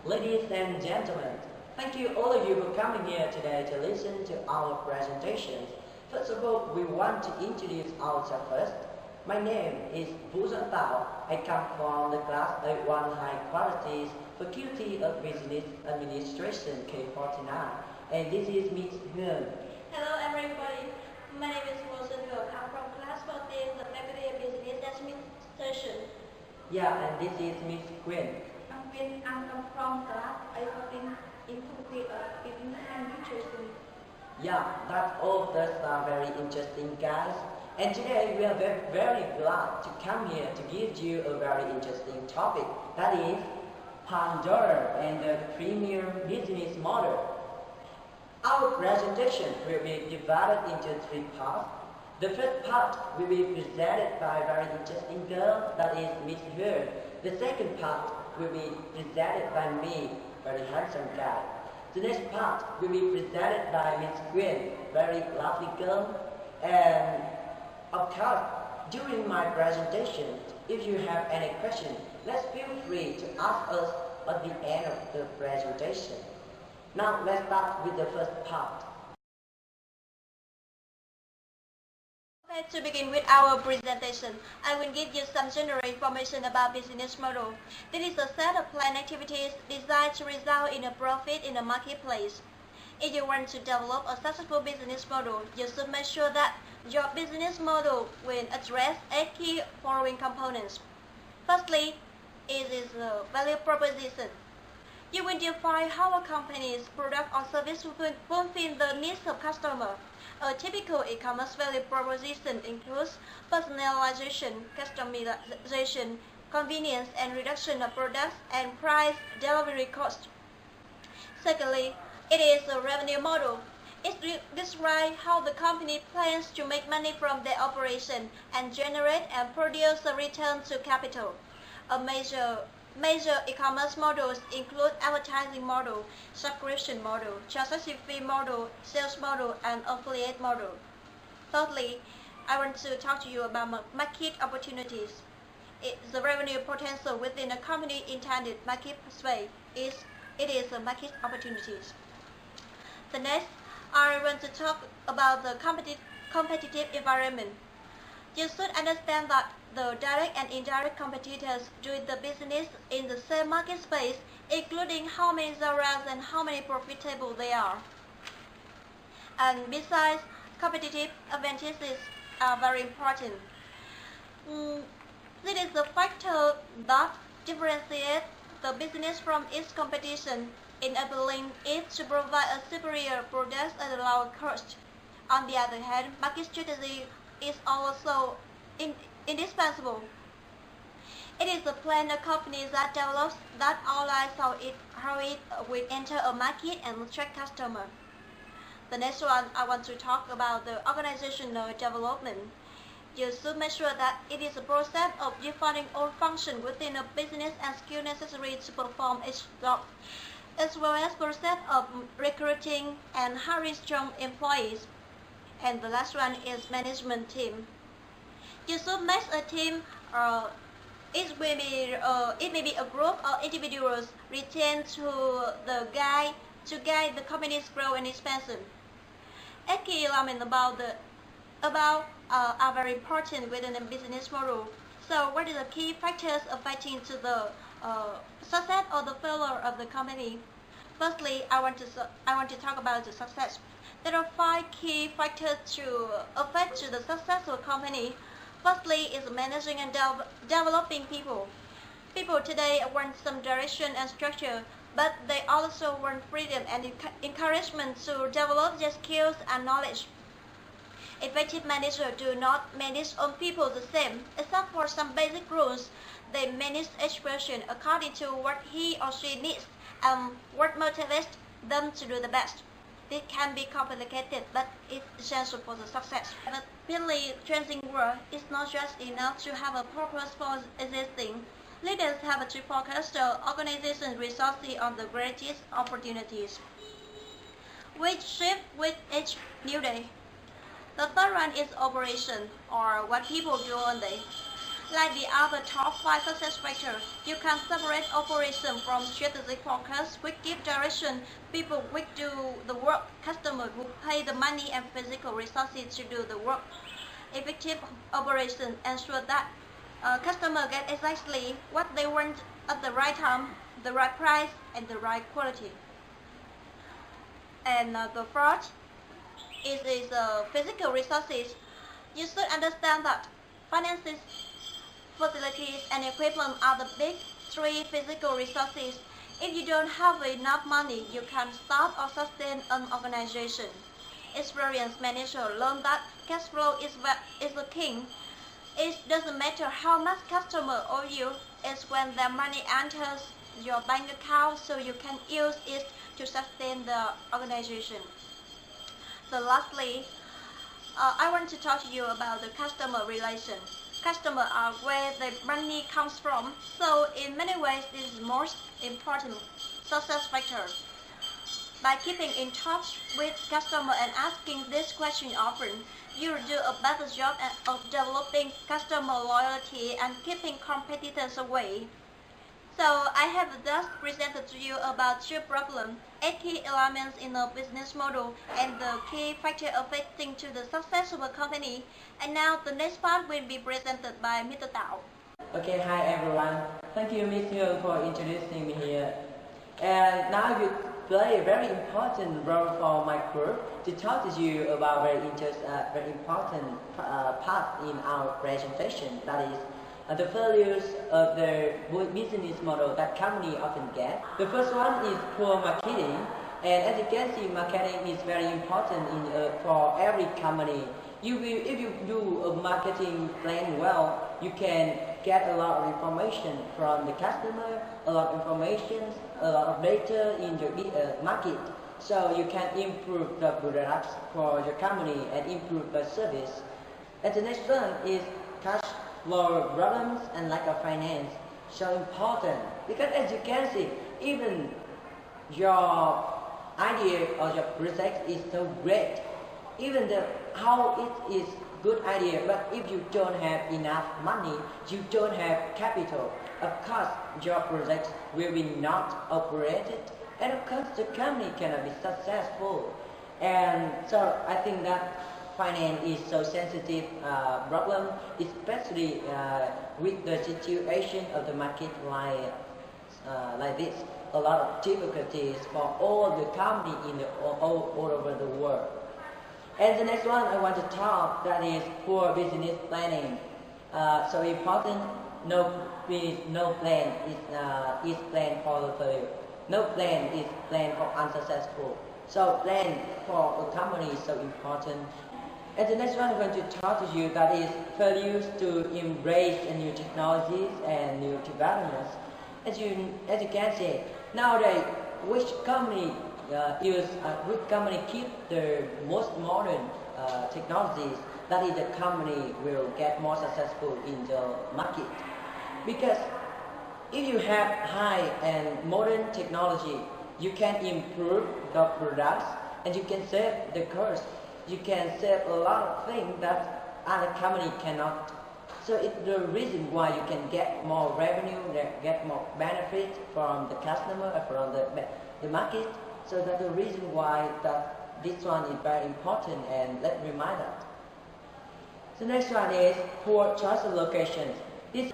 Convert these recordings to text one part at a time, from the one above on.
Ladies and gentlemen, thank you all of you for coming here today to listen to our presentations. First of all, we want to introduce ourselves first. My name is Doãn Tảo. I come from the class A1 High Qualities Faculty of Business Administration K49, and this is Ms. Hường. Hello everybody, my name is Ngô Thị Xuân Hường. I'm from class 14, the Faculty of Business Administration. Yeah, and this is Ms. Quyên. I'm from class A14 in Faculty of Business Administration. Yeah, that all of us are very interesting guys. And today we are very glad to come here to give you a very interesting topic. That is Pandora and the Freemium business model. Our presentation will be divided into 3 parts. The first part will be presented by a very interesting girl, that is Ms. Hường. The second part will be presented by me, very handsome guy. The next part will be presented by Ms. Quyên, very lovely girl. And of course, during my presentation, if you have any questions, let's feel free to ask us at the end of the presentation. Now let's start with the first part. Okay, to begin with our presentation, I will give you some general information about business model. This is a set of planned activities designed to result in a profit in the marketplace. If you want to develop a successful business model, you should make sure that your business model will address 8 key following components. Firstly, it is a value proposition. You will define how a company's product or service will fulfill the needs of customers. A typical e-commerce value proposition includes personalization, customization, convenience and reduction of products, and price delivery cost. Secondly, it is a revenue model. It describes how the company plans to make money from their operation and generate and produce a return to capital. A major e-commerce models include advertising model, subscription model, transaction fee model, sales model, and affiliate model. Thirdly, I want to talk to you about market opportunities. The revenue potential within a company intended market space it is a market opportunities. The next, I want to talk about the competitive environment. You should understand that the direct and indirect competitors doing the business in the same market space, including how many genres and how many profitable they are. And besides, competitive advantages are very important. This is the factor that differentiates the business from its competition, enabling it to provide a superior product at a lower cost. On the other hand, market strategy is also indispensable. It is a plan a company that develops that outlines how it will enter a market and attract customers. The next one, I want to talk about the organizational development. You should make sure that it is a process of defining all functions within a business and skills necessary to perform its job, as well as process of recruiting and hiring strong employees. And the last one is management team. You should make a team. It may be a group of individuals retained to guide the company's growth and expansion. 8 key elements are very important within a business model. So, what are the key factors affecting to the success or the failure of the company? Firstly, I want to talk about the success. There are 5 key factors to affect the success of a company. Firstly is managing and developing people. People today want some direction and structure, but they also want freedom and encouragement to develop their skills and knowledge. Effective managers do not manage all people the same, except for some basic rules. They manage each person according to what he or she needs and what motivates them to do the best. This can be complicated, but it's essential for the success. But really, changing world is not just enough to have a purpose for existing. Leaders have to focus the organization's resources on the greatest opportunities, which shift with each new day. The third one is operation, or what people do all day. Like the other top 5 success factors, you can separate operation from strategic focus, which give direction, people which do the work, customers who pay the money, and physical resources to do the work. Effective operation ensure that customers get exactly what they want at the right time, the right price, and the right quality. And the fourth is physical resources. You should understand that finances, facilities, and equipment are the big 3 physical resources. If you don't have enough money, you can't start or sustain an organization. Experienced managers learn that cash flow is the king. It doesn't matter how much customer owe you, it's when their money enters your bank account so you can use it to sustain the organization. So lastly, I want to talk to you about the customer relation. Customers are where the money comes from, so in many ways this is the most important success factor. By keeping in touch with customers and asking this question often, you will do a better job of developing customer loyalty and keeping competitors away. So I have just presented to you about 2 problems, 8 key elements in a business model, and the key factor affecting to the success of a company. And now the next part will be presented by Mr. Tảo. Okay, hi everyone. Thank you, Ms. Hường, for introducing me here. And now you play a very important role for my group to talk to you about very important part in our presentation. That is the failures of the business model that company often get. The first one is poor marketing, and as you can see, marketing is very important for every company. If you do a marketing plan well, you can get a lot of information from the customer, a lot of information, a lot of data in your market, so you can improve the products for your company and improve the service. And the next one is cash flow problems and lack of finance. So important, because as you can see, even your idea or your project is so great, even how it is good idea, but if you don't have enough money, you don't have capital, of course your project will be not operated, and of course the company cannot be successful. And so I think that finance is so sensitive problem, especially with the situation of the market like this. A lot of difficulties for all the companies all over the world. And the next one I want to talk, that is poor business planning. So important, no plan is plan for the failure. No plan is plan for unsuccessful. So plan for a company is so important. And the next one I'm going to talk to you, that is failures to embrace new technologies and new developments. As you can see, nowadays which company keep the most modern technologies, that is the company will get more successful in the market. Because if you have high and modern technology, you can improve the products and you can save the cost. You can save a lot of things that other company cannot. So it's the reason why you can get more revenue, get more benefit from the customer, from the market. So that's the reason why that this one is very important, and let's remind that. The next one is poor choice of locations. If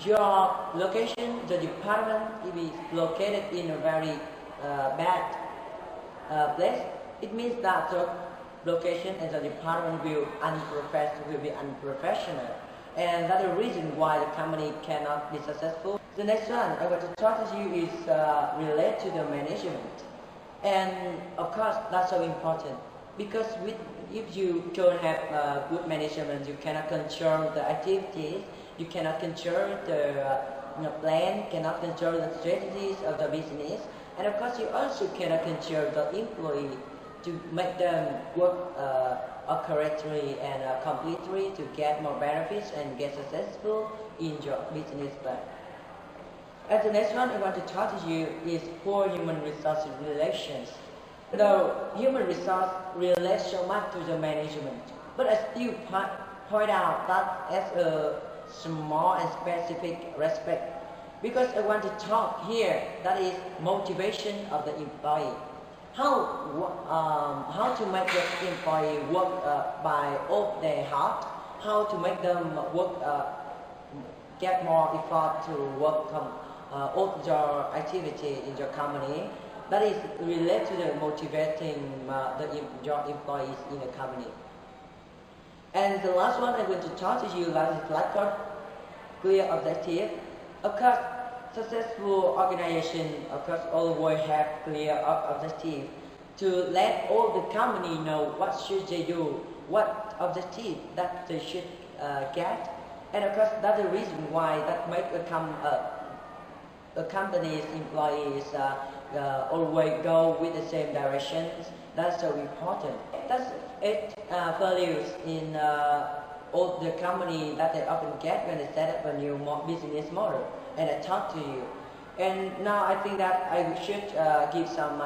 your location, the department, is located in a very bad place, it means that the location and the department will be unprofessional, and that's the reason why the company cannot be successful. The next one I want to talk to you is related to the management. And of course, that's so important, because if you don't have good management, you cannot control the activities, you cannot control the plan, cannot control the strategies of the business, and of course you also cannot control the employee to make them work correctly and completely to get more benefits and get successful in your business plan. And the next one I want to talk to you is poor human resource relations. Though human resource relates so much to the management, but I still point out that as a small and specific respect. Because I want to talk here, that is motivation of the employee. How to make the employee work by all their heart, how to make them work, get more effort to work all your activity in your company. That is related to the motivating your employees in the company. And the last one I'm going to talk to you that is lack of clear objective. Of course, successful organization, of course, always have clear objective to let all the company know what should they do, what objective that they should get. And of course, that's the reason why that make a company's employees always go with the same directions. That's so important. That's 8 values in all the company that they often get when they set up a new business model. And I talk to you. And now I think that I should give some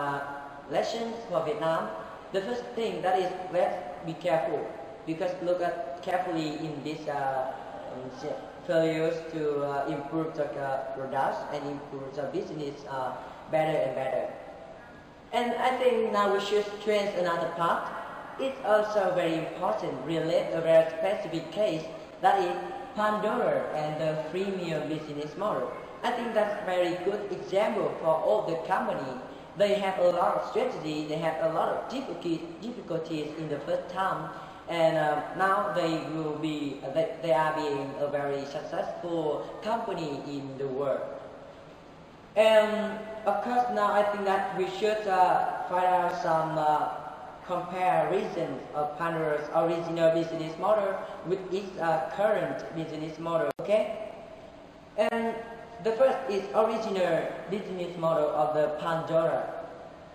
lessons for Vietnam. The first thing that is, let's be careful, because look at carefully in these values to improve the products and improve the business better and better. And I think now we should stress another part. It's also very important, relate a very specific case, that is Pandora and the Freemium business model. I think that's a very good example for all the company. They have a lot of strategy, they have a lot of difficulties in the first time, and now they are being a very successful company in the world. And of course now I think that we should find out some comparison of Pandora's original business model with its current business model, okay? And the first is original business model of the Pandora.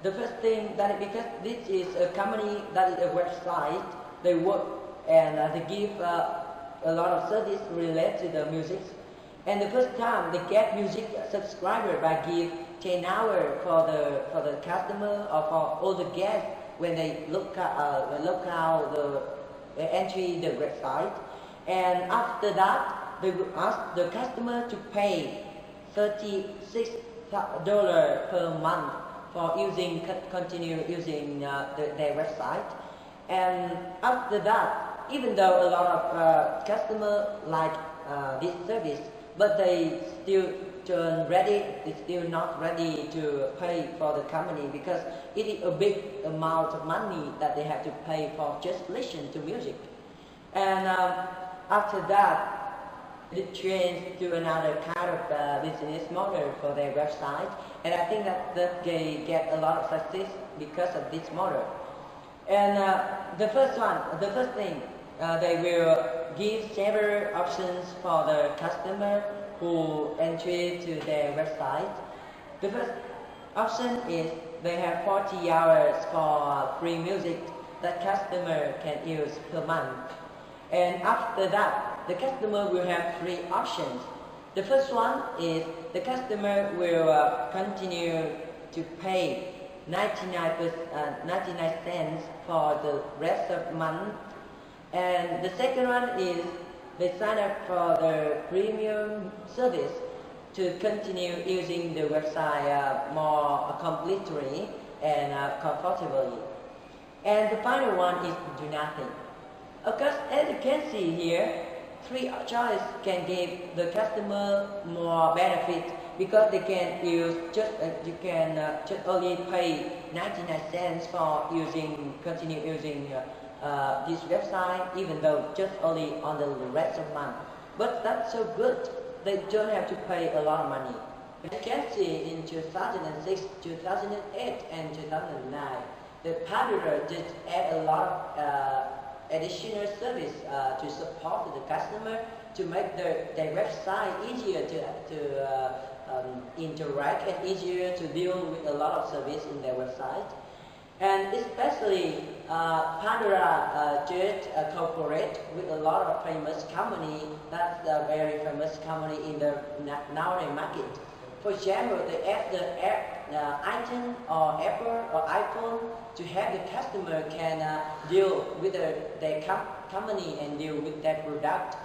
The first thing that because this is a company that is a website, they work and they give a lot of service related to the music. And the first time they get music subscriber by give 10 hours for the customer or for all the guests when they look out the entry the website. And after that they will ask the customer to pay $36 per month for continue using their website. And after that, even though a lot of customers like this service, but they still still not ready to pay for the company because it is a big amount of money that they have to pay for just listen to music. And after that, it changed to another kind of business model for their website, and I think that they get a lot of success because of this model. And the first thing, they will give several options for the customer who entry to their website. The first option is they have 40 hours for free music that customer can use per month. And after that, the customer will have 3 options. The first one is the customer will continue to pay 99 cents for the rest of the month. And the second one is they sign up for the premium service to continue using the website more completely and comfortably. And the final one is do nothing. Of course, as you can see here, 3 choices can give the customer more benefit because they can use just only pay 99 cents for continue using this website, even though just only on the rest of the month. But that's so good. They don't have to pay a lot of money. As you can see, in 2006, 2008, and 2009, the Pandora did add a lot of additional service to support the customer to make their website easier to interact and easier to deal with a lot of service in their website. And especially Pandora just cooperate with a lot of famous company. That's a very famous company in the nowadays market. For example, they add the item or Apple or iPhone to have the customer can deal with their company and deal with that product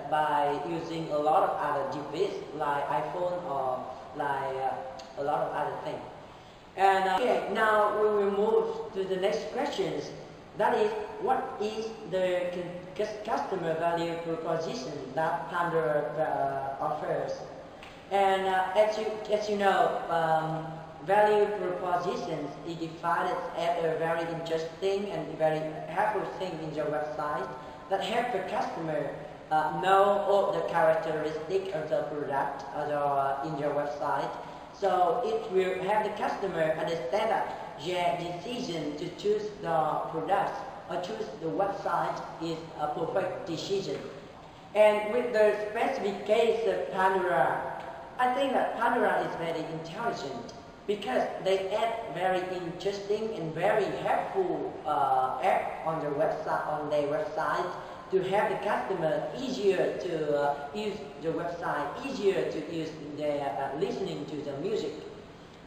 by using a lot of other devices like iPhone or like a lot of other things. And okay, now we will move to the next questions. That is, what is the customer value proposition that Pandora offers? And as you know, value propositions is defined as a very interesting and very helpful thing in your website that help the customer know all the characteristics of the product in your website. So it will help the customer understand that their decision to choose the product or choose the website is a perfect decision. And with the specific case of Pandora, I think that Pandora is very intelligent because they add very interesting and very helpful app on their website to help the customer easier to use the website, easier to use their listening to the music.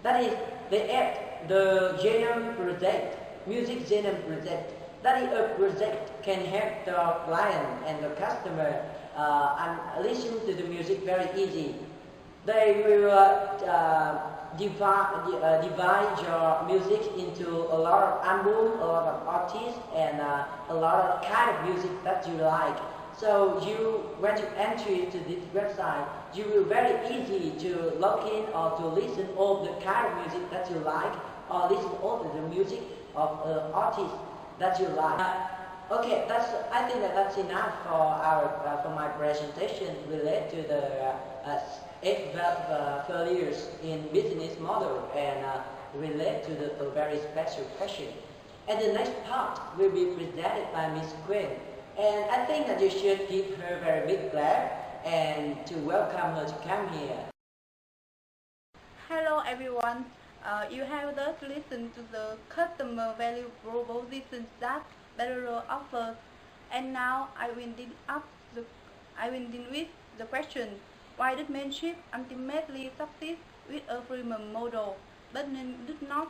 That is, they add the Genome project, music Genome project. That is a project can help the client and the customer and listen to the music very easy. They will divide your music into a lot of albums, a lot of artists, and a lot of kind of music that you like. So when you enter to this website, you will very easy to log in or to listen all the kind of music that you like, or listen all the music of artists that you like. Okay, I think that's enough for my presentation related to the 8 failures in business model and relate to the very special question. And the next part will be presented by Ms. Quyên. And I think that you should give her a very big clap and to welcome her to come here. Hello everyone. You have just listened to the customer value propositions that Pandora offers, and now I will deal with the question: why did membership ultimately succeed with a freemium model, but did not?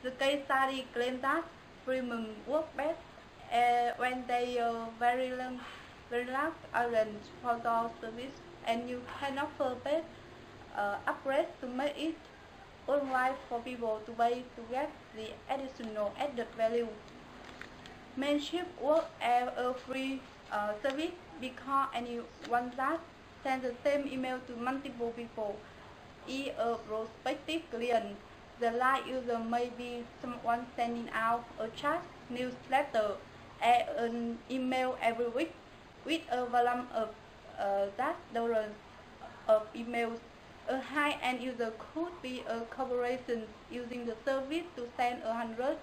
The case study claims that freemium works best when they are very large audience for the service, and you can offer paid upgrades to make it worthwhile for people to pay to get the additional added value. Membership works as a free service because anyone that sends the same email to multiple people is a prospective client. The light user may be someone sending out a chat, newsletter, and an email every week with a volume of that dozens of emails. A high-end user could be a corporation using the service to send 100,000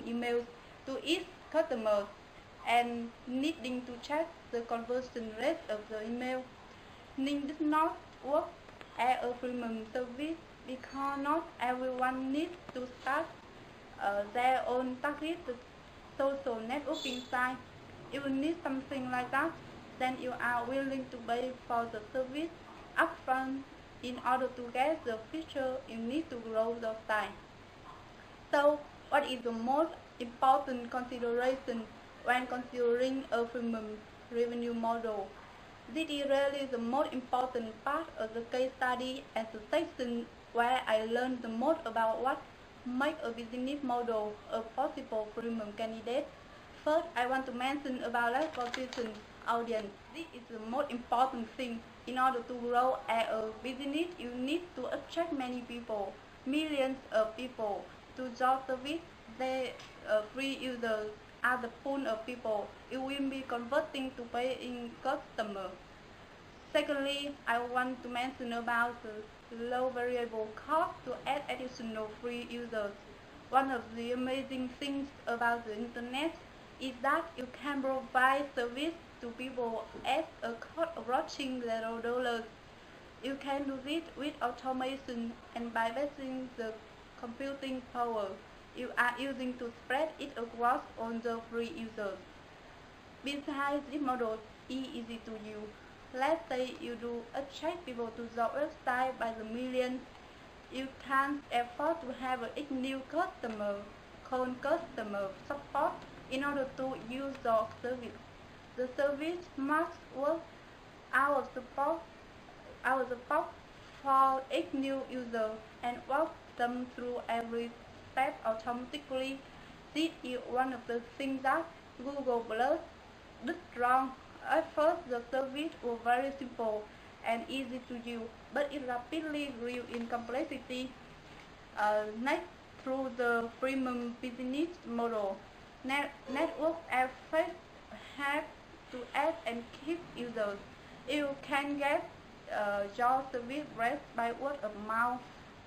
emails to its customers and needing to check the conversion rate of the email. Ning did not work as a freemium service because not everyone needs to start their own targeted social networking site. If you need something like that, then you are willing to pay for the service upfront in order to get the feature you need to grow the site. So, what is the most important consideration when considering a freemium revenue model? This is really the most important part of the case study and the section where I learned the most about what makes a business model a possible freemium candidate. First, I want to mention about that position audience. This is the most important thing. In order to grow as a business, you need to attract many people, millions of people, to your service. They free users are the pool of people you will be converting to paying customers. Secondly, I want to mention about the low variable cost to add additional free users. One of the amazing things about the internet is that you can provide service to people at a cost approaching $0. You can do this with automation and by bypassing the computing power you are using to spread it across all the free users. Besides, this model is easy to use. Let's say you do attract people to your website by the millions. You can't afford to have a new customer call customer support in order to use your service. The service must work our support for each new user and walk them through every step automatically. This is one of the things that Google Plus did wrong. At first, the service was very simple and easy to use, but it rapidly grew in complexity. Next, through the Freemium business model, network effects have to add and keep users. You can get your service raised by word of mouth,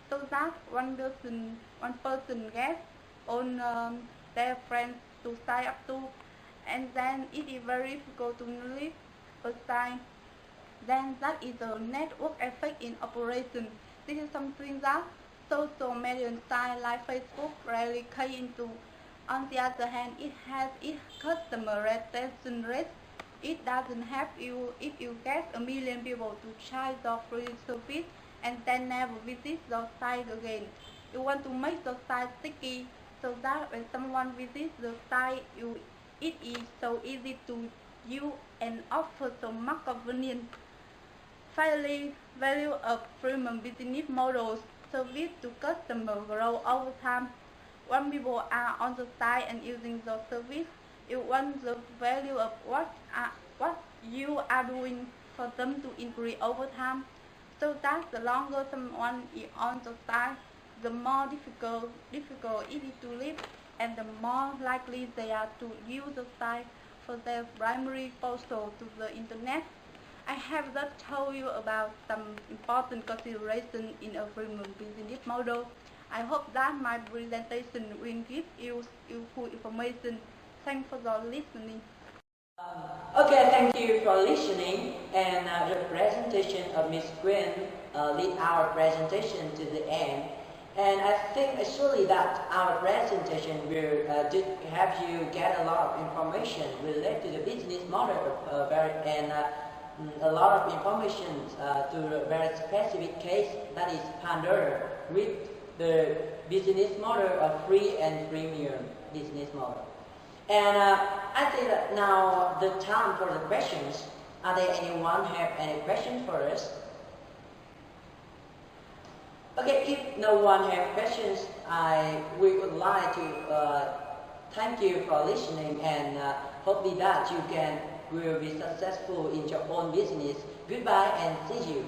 so that one person gets on their friends to sign up to, and then it is very difficult to leave aside. Then that is the network effect in operation. This is something that social media sites like Facebook rarely key into. On the other hand, it has its customer retention rate. It doesn't help you if you get 1 million people to try your free service and then never visit your site again. You want to make the site sticky so that when someone visits the site, it is so easy to use and offer so much convenience. Finally, value of Freemium business models. Service to customers grow over time. When people are on the site and using the service, you want the value of what you are doing for them to increase over time, so that the longer someone is on the site, the more difficult it is to leave, and the more likely they are to use the site for their primary exposure to the internet. I have just told you about some important considerations in a Freemium business model. I hope that my presentation will give you useful information. Thanks for your listening. Okay, thank you for listening. And the presentation of Ms. Quyên lead our presentation to the end. And I think actually that our presentation will help you get a lot of information related to the business model and a lot of information to a very specific case, that is Pandora, with the business model of free and premium business model. And I think that now the time for the questions. Are there anyone have any questions for us? Okay, if no one have questions, we would like to thank you for listening, and hopefully that you will be successful in your own business. Goodbye and see you.